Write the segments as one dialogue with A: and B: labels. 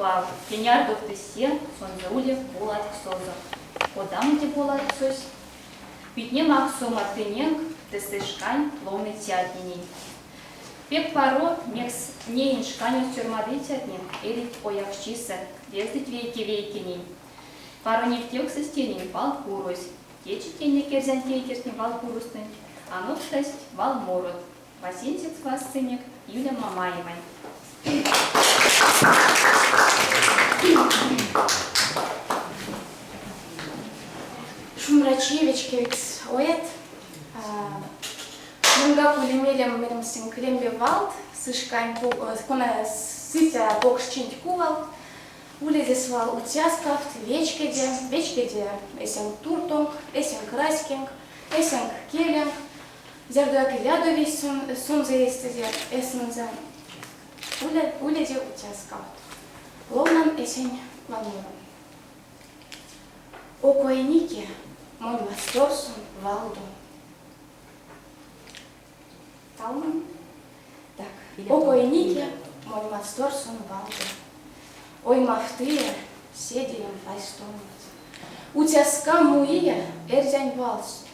A: бал, кеняр доктысе, сонзауле болат ксоза. Одам де болат ксоз. Питне максом атыненг, тесышкань, ловный тятнини. Пек паро не иншканю тюрмады тятнин, эрит оякчиса, ездить вейки-вейкини. Паро не втек со стенин, вал курось. Течи тенне керзян кейкерсни вал курусный, а ну шесть вал мород. Васинцик с вас сынек, Юля Мамаевой.
B: Шумрачевичкевич оет. Мунга пулемелем мермсин крембе валт, сышкань кона сытя бокшчинь кувал. Улезес вал утяскафт, вечкеде эсен туртонг, эсен краскинг, эсен келенг. Зердуяк рядови сунзе естезе эсензе. Улезе утяскафт. Ловнан эсен валмуром. Окойнике мой мастерсон валду. Талман? Так. Окойнике мой мастерсон валду. Ой мафтыя седием файстонец. Утяска муия эрзянь валс.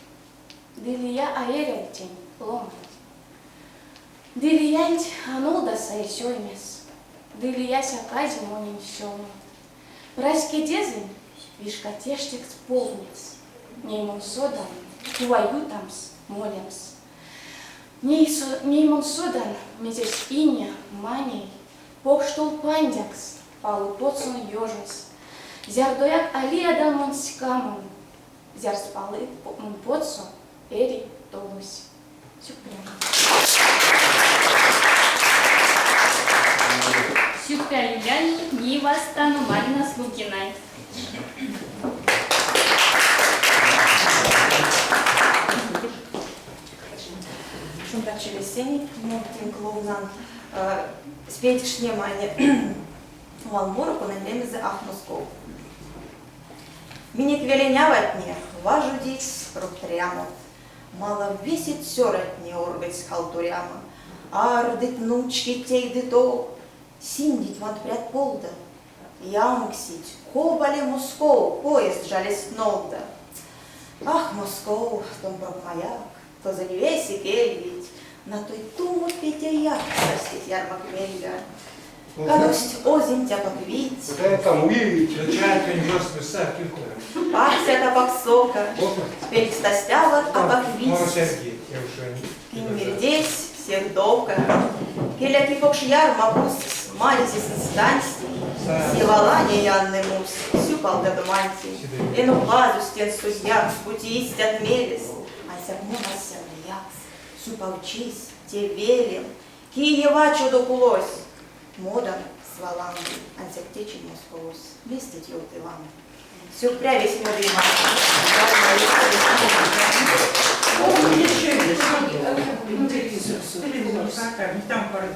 B: Дилия аэрельтень ломать. Дилиянть анолда сайрсёймес. Дилия сякази монин сёму. Праське дезень вишка тештик сполнец. Неймон содан куаютамс молемс. Неймон содан мезес иня маней. Покштол пандякс. Палу поцун ёжес. Зярдояк алия дамон скамон. Зяр спалы поцун эри толусь. Сюпрям.
A: Сюпря Юляни, Нива стану Марина Слукиной.
C: Шумрачевич сени, муктин клоунан, спетиш внимание. Валмурку на немезе ахнусков. Миник веленяватне, важу дись руктрямот. Мало весит сёратне оргать халтуряма. Ардит нучки тейды то, синдит ван пряд полда. Ямксить, кобали Москов, поезд жалест нолда. Ах, Москов, том прок маяк, то за невеси кельвить, на той туму петя як, простит ярмак мельга. Кадость озим тя поквить.
D: Вот это увидеть, начать конжорств писать килькуем.
C: Пахся табак сока, перекстастява табак виз.
D: Мама Сергей, я уже не.
C: Кимирдесь, всех довка. Келя кипокш ярма пустис, мальзис инстанции. Сивалане янны мус, сюпал да доманти. Эну плазу стен судья, с пути истят мелес. А зерно нас сердяк, сюпал чист, те велим. Киева чудо кулось. Модан с валами, антектечен Московос, вместе тьют Иван. Сюрпря весь мой дыма.
E: Телевизор, там пару